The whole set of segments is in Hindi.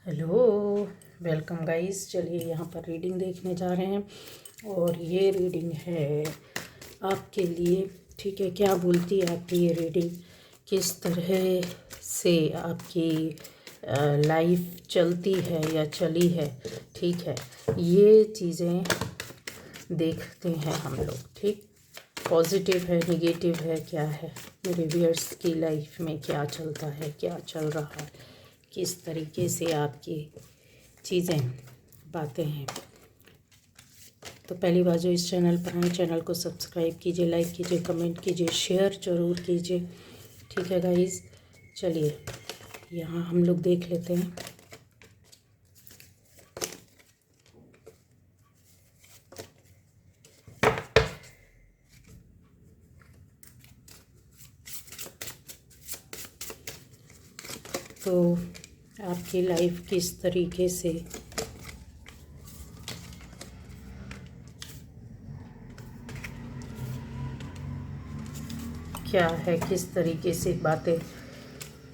Hello, welcome guys. चलिए यहाँ पर रीडिंग देखने जा रहे हैं और ये रीडिंग है आपके लिए। ठीक है, क्या बोलती है आपकी ये रीडिंग, किस तरह से आपकी लाइफ चलती है या चली है। ठीक है, ये चीज़ें देखते हैं हम लोग। ठीक, पॉजिटिव है, नेगेटिव है, क्या है मेरे व्यूअर्स की लाइफ में, क्या चलता है, क्या चल रहा है, किस तरीके से आपकी चीज़ें बातें हैं। तो पहली बार जो इस चैनल पर हैं, चैनल को सब्सक्राइब कीजिए, लाइक कीजिए, कमेंट कीजिए, शेयर ज़रूर कीजिए। ठीक है गाइस, चलिए यहाँ हम लोग देख लेते हैं। तो आपकी लाइफ किस तरीके से क्या है, किस तरीके से बातें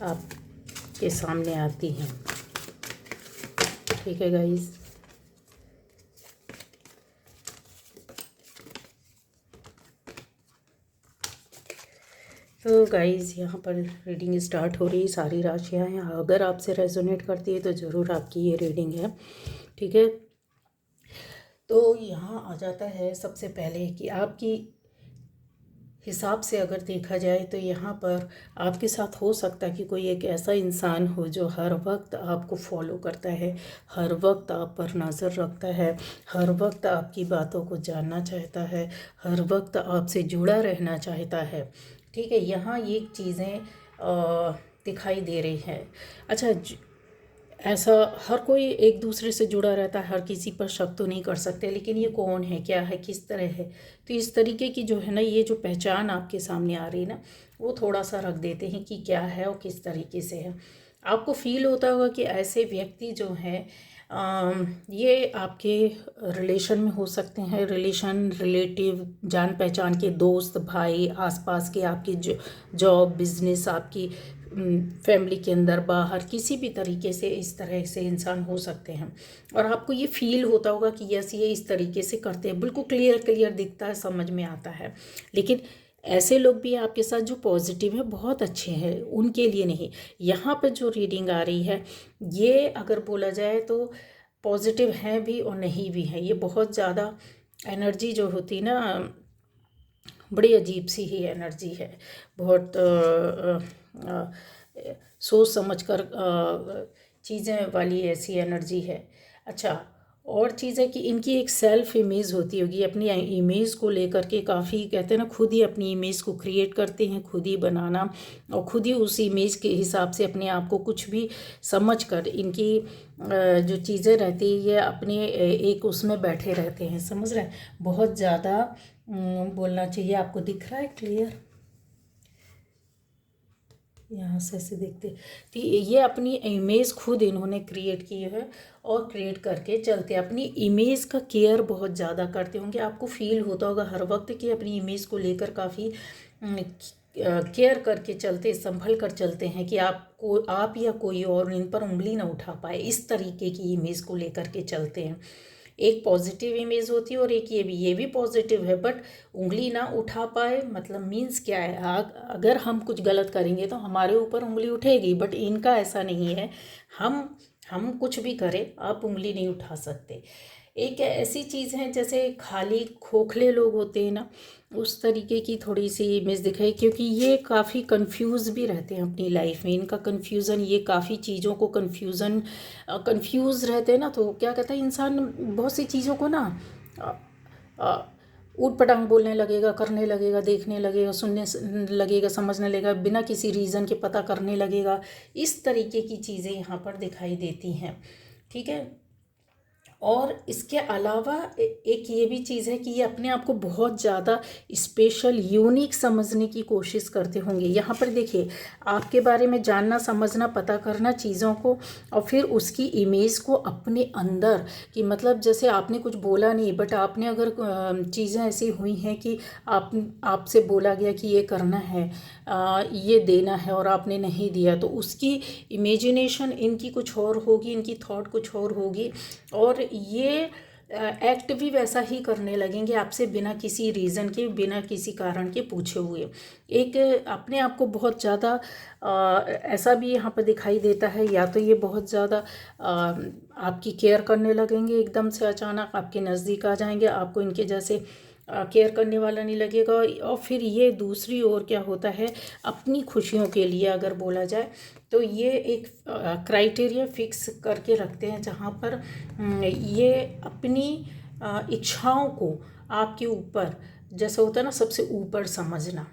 आपके सामने आती हैं। ठीक है गाइस, तो गाइस यहाँ पर रीडिंग स्टार्ट हो रही है। सारी राशियाँ हैं, अगर आपसे रेजोनेट करती है तो ज़रूर आपकी ये रीडिंग है। ठीक है, तो यहाँ आ जाता है सबसे पहले कि आपकी हिसाब से अगर देखा जाए तो यहाँ पर आपके साथ हो सकता है कि कोई एक ऐसा इंसान हो जो हर वक्त आपको फॉलो करता है, हर वक्त आप पर नज़र रखता है, हर वक्त आपकी बातों को जानना चाहता है, हर वक्त आपसे जुड़ा रहना चाहता है। ठीक है, यहाँ ये चीज़ें दिखाई दे रही हैं। अच्छा, ऐसा हर कोई एक दूसरे से जुड़ा रहता है, हर किसी पर शक तो नहीं कर सकते, लेकिन ये कौन है, क्या है, किस तरह है। तो इस तरीके की जो है ना, ये जो पहचान आपके सामने आ रही है ना, वो थोड़ा सा रख देते हैं कि क्या है और किस तरीके से है। आपको फील होता होगा कि ऐसे व्यक्ति जो हैं ये आपके रिलेशन में हो सकते हैं, रिलेशन, रिलेटिव, जान पहचान के दोस्त, भाई, आसपास के आपकी जॉब, बिजनेस, आपकी फैमिली के अंदर, बाहर, किसी भी तरीके से इस तरह से इंसान हो सकते हैं। और आपको ये फील होता होगा कि यस, ये इस तरीके से करते हैं, बिल्कुल क्लियर क्लियर दिखता है, समझ में आता है। लेकिन ऐसे लोग भी आपके साथ जो पॉजिटिव है, बहुत अच्छे हैं, उनके लिए नहीं। यहाँ पर जो रीडिंग आ रही है, ये अगर बोला जाए तो पॉजिटिव हैं भी और नहीं भी हैं। ये बहुत ज़्यादा एनर्जी जो होती ना, बड़ी अजीब सी ही एनर्जी है। बहुत सोच समझ कर चीज़ें वाली ऐसी एनर्जी है। अच्छा, और चीज़ है कि इनकी एक सेल्फ इमेज होती होगी, अपनी इमेज को लेकर के काफ़ी, कहते हैं ना, खुद ही अपनी इमेज को क्रिएट करते हैं, खुद ही बनाना और खुद ही उस इमेज के हिसाब से अपने आप को कुछ भी समझ कर, इनकी जो चीज़ें रहती है, ये अपने एक उसमें बैठे रहते हैं, समझ रहे हैं। बहुत ज़्यादा बोलना चाहिए। आपको दिख रहा है क्लियर? यहाँ से ऐसे देखते, तो ये अपनी इमेज खुद इन्होंने क्रिएट की है और क्रिएट करके चलते, अपनी इमेज का केयर बहुत ज़्यादा करते होंगे। आपको फील होता होगा हर वक्त कि अपनी इमेज को लेकर काफ़ी केयर करके चलते, संभल कर चलते हैं कि आप या कोई और इन पर उंगली ना उठा पाए, इस तरीके की इमेज को लेकर के चलते हैं। एक पॉजिटिव इमेज होती है और एक ये भी पॉजिटिव है, बट उंगली ना उठा पाए मतलब मीन्स क्या है, अगर हम कुछ गलत करेंगे तो हमारे ऊपर उंगली उठेगी, बट इनका ऐसा नहीं है। हम कुछ भी करें, आप उंगली नहीं उठा सकते। एक ऐसी चीज़ है जैसे खाली खोखले लोग होते हैं ना, उस तरीके की थोड़ी सी इमेज दिखाई, क्योंकि ये काफ़ी कंफ्यूज भी रहते हैं अपनी लाइफ में। इनका कंफ्यूज़न, ये काफ़ी चीज़ों को कंफ्यूज रहते हैं ना, तो क्या कहता है इंसान बहुत सी चीज़ों को ना ऊट पटांग बोलने लगेगा, करने लगेगा, देखने लगेगा, सुनने लगेगा, समझने लगेगा, बिना किसी रीज़न के पता करने लगेगा। इस तरीके की चीज़ें यहाँ पर दिखाई देती हैं। ठीक है, और इसके अलावा एक ये भी चीज़ है कि ये अपने आप को बहुत ज़्यादा स्पेशल, यूनिक समझने की कोशिश करते होंगे। यहाँ पर देखिए, आपके बारे में जानना, समझना, पता करना चीज़ों को, और फिर उसकी इमेज को अपने अंदर, कि मतलब जैसे आपने कुछ बोला नहीं, बट आपने अगर चीज़ें ऐसी हुई हैं कि आपसे बोला गया कि ये करना है, ये देना है और आपने नहीं दिया, तो उसकी इमेजिनेशन इनकी कुछ और होगी, इनकी थॉट कुछ और होगी, और ये एक्ट भी वैसा ही करने लगेंगे आपसे बिना किसी रीज़न के, बिना किसी कारण के पूछे हुए। एक अपने आप को बहुत ज़्यादा ऐसा भी यहाँ पर दिखाई देता है, या तो ये बहुत ज़्यादा आपकी केयर करने लगेंगे, एकदम से अचानक आपके नज़दीक आ जाएंगे, आपको इनके जैसे केयर करने वाला नहीं लगेगा। और फिर ये दूसरी ओर क्या होता है, अपनी खुशियों के लिए अगर बोला जाए तो ये एक क्राइटेरिया फिक्स करके रखते हैं, जहाँ पर ये अपनी इच्छाओं को आपके ऊपर, जैसा होता है ना सबसे ऊपर समझना,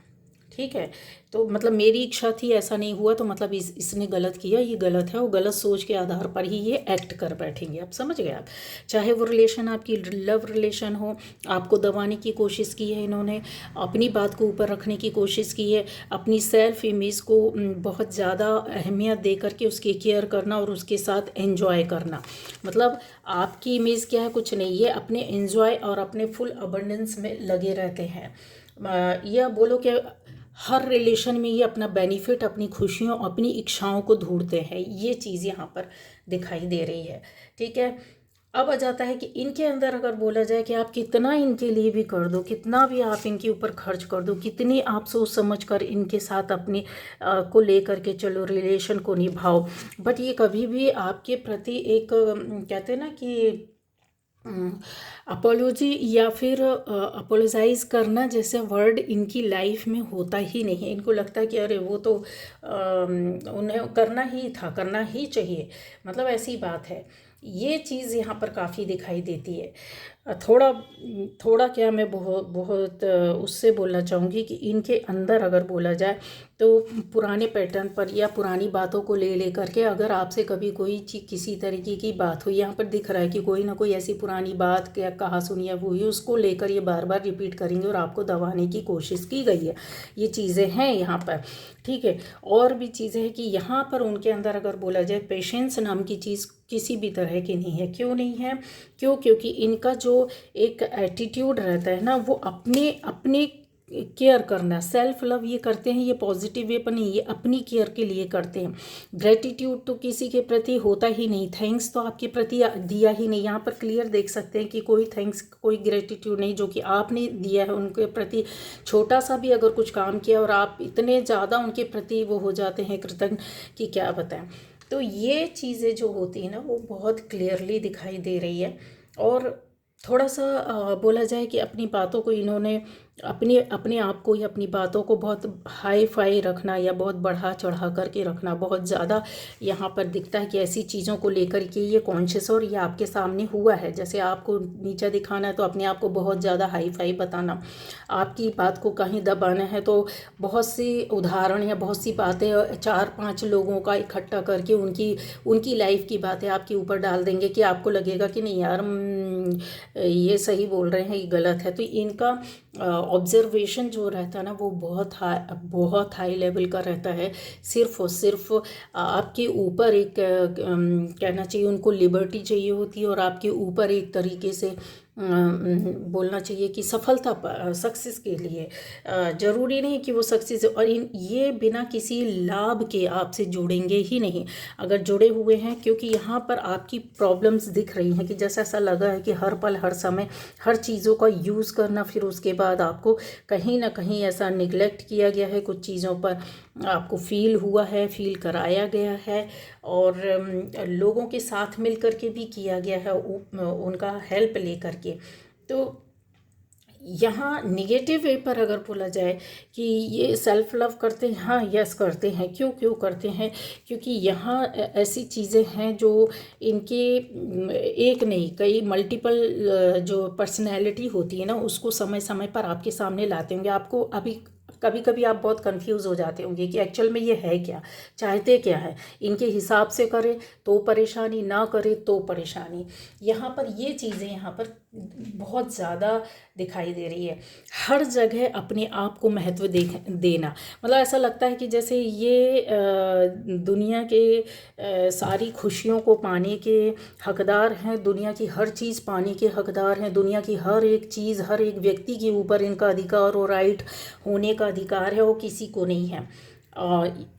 ठीक है। तो मतलब मेरी इच्छा थी, ऐसा नहीं हुआ, तो मतलब इसने गलत किया, ये गलत है, वो गलत सोच के आधार पर ही ये एक्ट कर बैठेंगे। आप समझ गए आप, चाहे वो रिलेशन आपकी लव रिलेशन हो, आपको दबाने की कोशिश की है इन्होंने, अपनी बात को ऊपर रखने की कोशिश की है, अपनी सेल्फ इमेज को बहुत ज़्यादा अहमियत दे करके उसकी केयर करना और उसके साथ एंजॉय करना। मतलब आपकी इमेज क्या है, कुछ नहीं, ये अपने एंजॉय और अपने फुल अबंडेंस में लगे रहते हैं। या बोलो कि हर रिलेशन में ये अपना बेनिफिट, अपनी खुशियों, अपनी इच्छाओं को ढूंढते हैं, ये चीज़ यहाँ पर दिखाई दे रही है, ठीक है। अब आ जाता है कि इनके अंदर अगर बोला जाए कि आप कितना इनके लिए भी कर दो, कितना भी आप इनके ऊपर खर्च कर दो, कितनी आप सोच समझ कर इनके साथ अपनी को लेकर के चलो, रिलेशन को निभाओ, बट ये कभी भी आपके प्रति एक कहते हैं ना कि अपोलॉजी या फिर अपोलोजाइज़ करना जैसे वर्ड इनकी लाइफ में होता ही नहीं है। इनको लगता है कि अरे वो तो उन्हें करना ही था, करना ही चाहिए, मतलब ऐसी बात है। ये चीज़ यहाँ पर काफ़ी दिखाई देती है। थोड़ा थोड़ा क्या मैं बहुत बहुत उससे बोलना चाहूँगी कि इनके अंदर अगर बोला जाए तो पुराने पैटर्न पर या पुरानी बातों को ले करके अगर आपसे कभी कोई किसी तरीके की बात हुई, यहाँ पर दिख रहा है कि कोई ना कोई ऐसी पुरानी बात क्या कहा सुनी या हुई, उसको लेकर ये बार बार रिपीट करेंगे और आपको दबाने की कोशिश की गई है। ये चीज़ें हैं यहाँ पर, ठीक है। और भी चीज़ें हैं कि यहाँ पर उनके अंदर अगर बोला जाए पेशेंस नाम की चीज़ किसी भी तरह की नहीं है। क्यों नहीं है? क्योंकि इनका जो एक एटीट्यूड रहता है ना, वो अपने अपने केयर करना, सेल्फ लव ये करते हैं, ये पॉजिटिव वे पर नहीं, ये अपनी केयर के लिए करते हैं। ग्रेटिट्यूड तो किसी के प्रति होता ही नहीं, थैंक्स तो आपके प्रति दिया ही नहीं। यहाँ पर क्लियर देख सकते हैं कि कोई थैंक्स, कोई ग्रेटिट्यूड नहीं जो कि आपने दिया है उनके प्रति। छोटा सा भी अगर कुछ काम किया और आप इतने ज़्यादा उनके प्रति वो हो जाते हैं कृतज्ञ कि क्या बताएं। तो ये चीज़ें जो होती हैं ना, वो बहुत क्लियरली दिखाई दे रही है। और थोड़ा सा बोला जाए कि अपनी बातों को इन्होंने अपने आप को या अपनी बातों को बहुत हाई फाई रखना या बहुत बढ़ा चढ़ा करके रखना बहुत ज़्यादा यहाँ पर दिखता है कि ऐसी चीज़ों को लेकर के ये कॉन्शियस, और ये आपके सामने हुआ है। जैसे आपको नीचा दिखाना है तो अपने आप को बहुत ज़्यादा हाई फाई बताना, आपकी बात को कहीं दबाना है तो बहुत सी उदाहरण या बहुत सी बातें 4-5 लोगों का इकट्ठा करके उनकी लाइफ की बातें आपके ऊपर डाल देंगे कि आपको लगेगा कि नहीं यार ये सही बोल रहे हैं, ये गलत है। तो इनका ऑब्जर्वेशन जो रहता है ना, वो बहुत हाई लेवल का रहता है। सिर्फ और सिर्फ आपके ऊपर एक कहना चाहिए उनको लिबर्टी चाहिए होती है, और आपके ऊपर एक तरीके से बोलना चाहिए कि सफलता सक्सेस के लिए ज़रूरी नहीं कि वो सक्सेस, और ये बिना किसी लाभ के आपसे जुड़ेंगे ही नहीं अगर जुड़े हुए हैं। क्योंकि यहाँ पर आपकी प्रॉब्लम्स दिख रही हैं कि जैसा ऐसा लगा है कि हर पल हर समय हर चीज़ों का यूज़ करना, फिर उसके बाद आपको कहीं ना कहीं ऐसा निगलेक्ट किया गया है, कुछ चीज़ों पर आपको फील हुआ है, फील कराया गया है, और लोगों के साथ मिल कर के भी किया गया है उनका हेल्प ले करके। तो यहाँ निगेटिव वे पर अगर बोला जाए कि ये सेल्फ लव करते हैं, हाँ यस करते हैं। क्यों करते हैं? क्योंकि यहाँ ऐसी चीज़ें हैं जो इनके एक नहीं कई मल्टीपल जो पर्सनैलिटी होती है ना, उसको समय समय पर आपके सामने लाते होंगे। आपको अभी कभी कभी आप बहुत कंफ्यूज हो जाते होंगे कि एक्चुअल में ये है क्या, चाहते क्या है। इनके हिसाब से करे तो परेशानी, ना करे तो परेशानी। यहाँ पर ये चीज़ें यहाँ पर बहुत ज़्यादा दिखाई दे रही है। हर जगह अपने आप को महत्व देना, मतलब ऐसा लगता है कि जैसे ये दुनिया के सारी खुशियों को पाने के हकदार हैं, दुनिया की हर चीज़ पाने के हकदार हैं, दुनिया की हर एक चीज़, हर एक व्यक्ति के ऊपर इनका अधिकार और राइट होने का अधिकार है, वो किसी को नहीं है।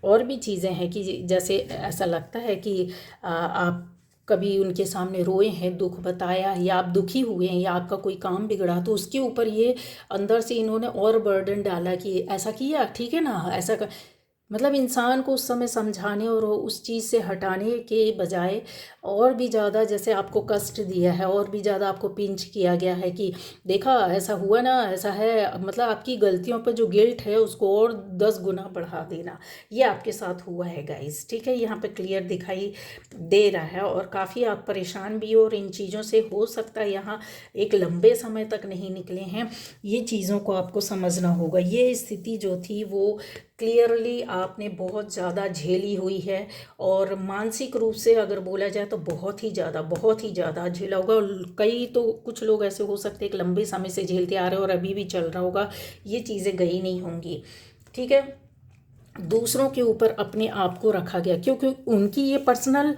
और भी चीज़ें हैं कि जैसे ऐसा लगता है कि आप कभी उनके सामने रोए हैं, दुख बताया, या आप दुखी हुए हैं, या आपका कोई काम बिगड़ा, तो उसके ऊपर ये अंदर से इन्होंने और बर्डन डाला कि ऐसा किया, ठीक है ना, ऐसा कर, मतलब इंसान को उस समय समझाने और उस चीज़ से हटाने के बजाय और भी ज़्यादा जैसे आपको कष्ट दिया है, और भी ज़्यादा आपको पिंच किया गया है कि देखा ऐसा हुआ ना, ऐसा है, मतलब आपकी गलतियों पर जो गिल्ट है उसको और 10 गुना बढ़ा देना, ये आपके साथ हुआ है गाइस, ठीक है। यहाँ पे क्लियर दिखाई दे रहा है, और काफ़ी आप परेशान भी हो, और इन चीज़ों से हो सकता है यहाँ एक लंबे समय तक नहीं निकले हैं। ये चीज़ों को आपको समझना होगा। ये स्थिति जो थी वो क्लियरली आपने बहुत ज़्यादा झेली हुई है, और मानसिक रूप से अगर बोला जाए तो बहुत ही ज़्यादा झेला होगा। कई तो कुछ लोग ऐसे हो सकते हैं एक लंबे समय से झेलते आ रहे हो और अभी भी चल रहा होगा, ये चीज़ें गई नहीं होंगी, ठीक है। दूसरों के ऊपर अपने आप को रखा गया, क्योंकि उनकी ये पर्सनल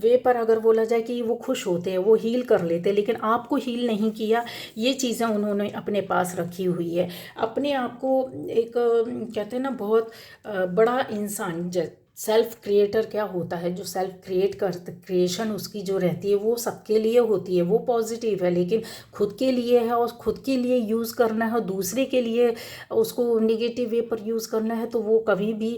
वे पर अगर बोला जाए कि वो खुश होते हैं, वो हील कर लेते हैं, लेकिन आपको हील नहीं किया। ये चीज़ें उन्होंने अपने पास रखी हुई है, अपने आप को एक कहते हैं ना बहुत बड़ा इंसान, सेल्फ क्रिएटर क्या होता है, जो सेल्फ क्रिएट करते, क्रिएशन उसकी जो रहती है वो सबके लिए होती है, वो पॉजिटिव है, लेकिन खुद के लिए है और खुद के लिए यूज़ करना है, और दूसरे के लिए उसको निगेटिव वे पर यूज़ करना है, तो वो कभी भी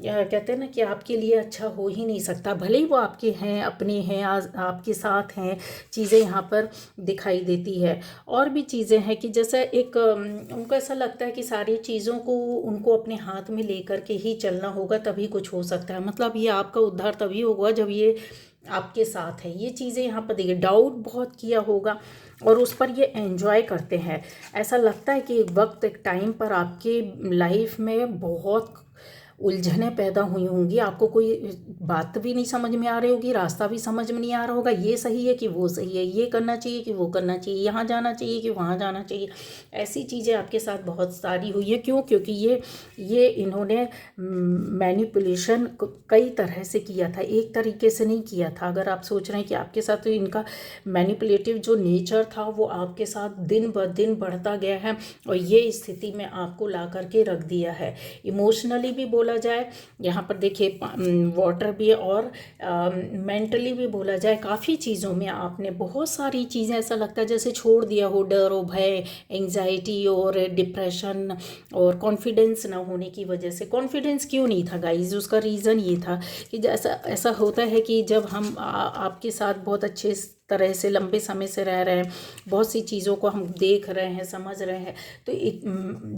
कहते हैं ना कि आपके लिए अच्छा हो ही नहीं सकता। भले ही वो आपके हैं, अपने हैं, आपके साथ हैं, चीज़ें यहाँ पर दिखाई देती है। और भी चीज़ें हैं कि जैसे एक उनको ऐसा लगता है कि सारी चीज़ों को उनको अपने हाथ में लेकर के ही चलना होगा, तभी कुछ हो सकता है। मतलब ये आपका उद्धार तभी होगा जब ये आपके साथ है। ये चीज़ें यहाँ पर देखिए, डाउट बहुत किया होगा और उस पर ये एंजॉय करते हैं। ऐसा लगता है कि एक वक्त, एक टाइम पर आपके लाइफ में बहुत उलझनें पैदा हुई होंगी, आपको कोई बात भी नहीं समझ में आ रही होगी, रास्ता भी समझ में नहीं आ रहा होगा, ये सही है कि वो सही है, ये करना चाहिए कि वो करना चाहिए, यहाँ जाना चाहिए कि वहाँ जाना चाहिए। ऐसी चीज़ें आपके साथ बहुत सारी हुई है। क्यों? क्योंकि ये इन्होंने मैनिपुलेशन कई तरह से किया था, एक तरीके से नहीं किया था। अगर आप सोच रहे हैं कि आपके साथ तो इनका मैनिपुलेटिव जो नेचर था वो आपके साथ दिन ब दिन बढ़ता गया है, और ये स्थिति में आपको ला करके रख दिया है। इमोशनली भी बोला जाए, यहाँ पर देखिए वाटर भी, और मेंटली भी बोला जाए, काफ़ी चीज़ों में आपने बहुत सारी चीज़ें ऐसा लगता है जैसे छोड़ दिया हो, डर और भय, एंग्जाइटी और डिप्रेशन और कॉन्फिडेंस ना होने की वजह से। कॉन्फिडेंस क्यों नहीं था गाइज? उसका रीज़न ये था कि जैसा ऐसा होता है कि जब हम आपके साथ बहुत अच्छे तरह से लंबे समय से रह रहे हैं, बहुत सी चीज़ों को हम देख रहे हैं, समझ रहे हैं, तो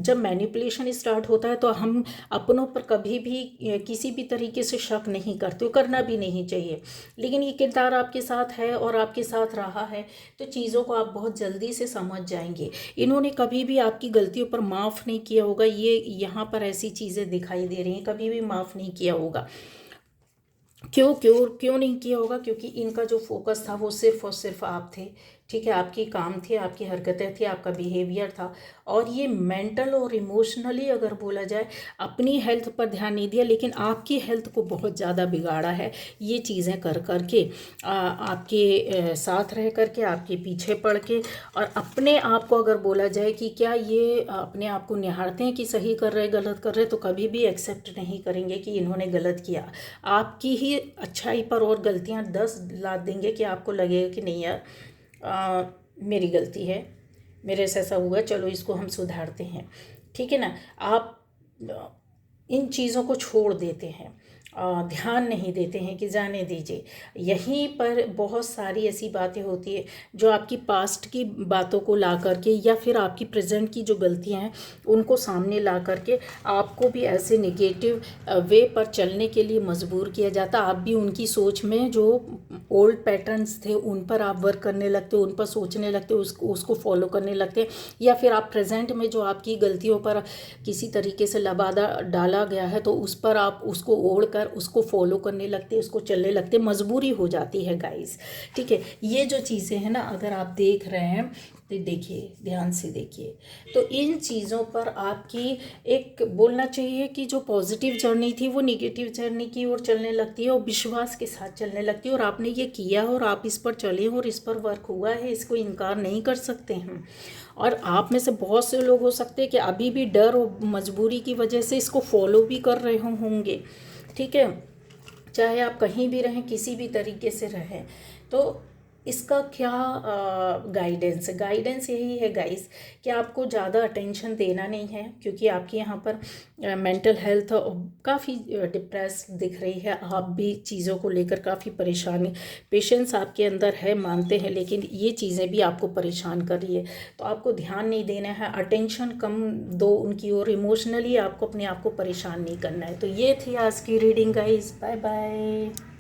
जब मैनिपुलेशन स्टार्ट होता है तो हम अपनों पर कभी भी किसी भी तरीके से शक नहीं करते, करना भी नहीं चाहिए। लेकिन ये किरदार आपके साथ है और आपके साथ रहा है, तो चीज़ों को आप बहुत जल्दी से समझ जाएंगे। इन्होंने कभी भी आपकी गलतियों पर माफ़ नहीं किया होगा, ये यहाँ पर ऐसी चीज़ें दिखाई दे रही हैं, कभी भी माफ़ नहीं किया होगा। क्यों नहीं किया होगा? क्योंकि इनका जो फोकस था वो सिर्फ और सिर्फ आप थे, ठीक है, आपकी काम थी, आपकी हरकतें थी, आपका बिहेवियर था। और ये मेंटल और इमोशनली अगर बोला जाए, अपनी हेल्थ पर ध्यान नहीं दिया, लेकिन आपकी हेल्थ को बहुत ज़्यादा बिगाड़ा है ये चीज़ें कर कर के, आपके साथ रह कर के, आपके पीछे पड़ के। और अपने आप को अगर बोला जाए कि क्या ये अपने आप को निहारते हैं कि सही कर रहे, गलत कर रहे, तो कभी भी एक्सेप्ट नहीं करेंगे कि इन्होंने गलत किया। आपकी ही अच्छाई पर और गलतियां 10 लाद देंगे कि आपको लगेगा कि नहीं यार, मेरी गलती है, मेरे से ऐसा हुआ, चलो इसको हम सुधारते हैं, ठीक है ना। आप इन चीज़ों को छोड़ देते हैं, ध्यान नहीं देते हैं कि जाने दीजिए। यहीं पर बहुत सारी ऐसी बातें होती है जो आपकी पास्ट की बातों को ला करके, या फिर आपकी प्रेजेंट की जो गलतियां हैं उनको सामने ला करके आपको भी ऐसे निगेटिव वे पर चलने के लिए मजबूर किया जाता। आप भी उनकी सोच में जो ओल्ड पैटर्न्स थे उन पर आप वर्क करने लगते, उन पर सोचने लगते, उसको फॉलो करने लगते। या फिर आप प्रेजेंट में जो आपकी गलतियों पर किसी तरीके से लबादा डाला गया है तो उस पर आप उसको ओढ़ कर कर उसको फॉलो करने लगते, उसको चलने लगते, मजबूरी हो जाती है गाइस। ठीक है, ये जो चीज़ें हैं ना, अगर आप देख रहे हैं तो देखिए, ध्यान से देखिए, तो इन चीज़ों पर आपकी एक बोलना चाहिए कि जो पॉजिटिव जर्नी थी वो निगेटिव जर्नी की ओर चलने लगती है और विश्वास के साथ चलने लगती है। और आपने ये किया और आप इस पर चले और इस पर वर्क हुआ है, इसको इनकार नहीं कर सकते हैं। और आप में से बहुत से लोग हो सकते हैं कि अभी भी डर और मजबूरी की वजह से इसको फॉलो भी कर रहे होंगे। ठीक है, चाहे आप कहीं भी रहें, किसी भी तरीके से रहें, तो इसका क्या गाइडेंस यही है गाइस कि आपको ज़्यादा अटेंशन देना नहीं है, क्योंकि आपकी यहाँ पर मेंटल हेल्थ काफ़ी डिप्रेस दिख रही है। आप भी चीज़ों को लेकर काफ़ी परेशानी, पेशेंस आपके अंदर है, मानते हैं, लेकिन ये चीज़ें भी आपको परेशान कर रही है। तो आपको ध्यान नहीं देना है, अटेंशन कम दो उनकी ओर, इमोशनली आपको अपने आप को परेशान नहीं करना है। तो ये थी आज की रीडिंग गाइस, बाय बाय।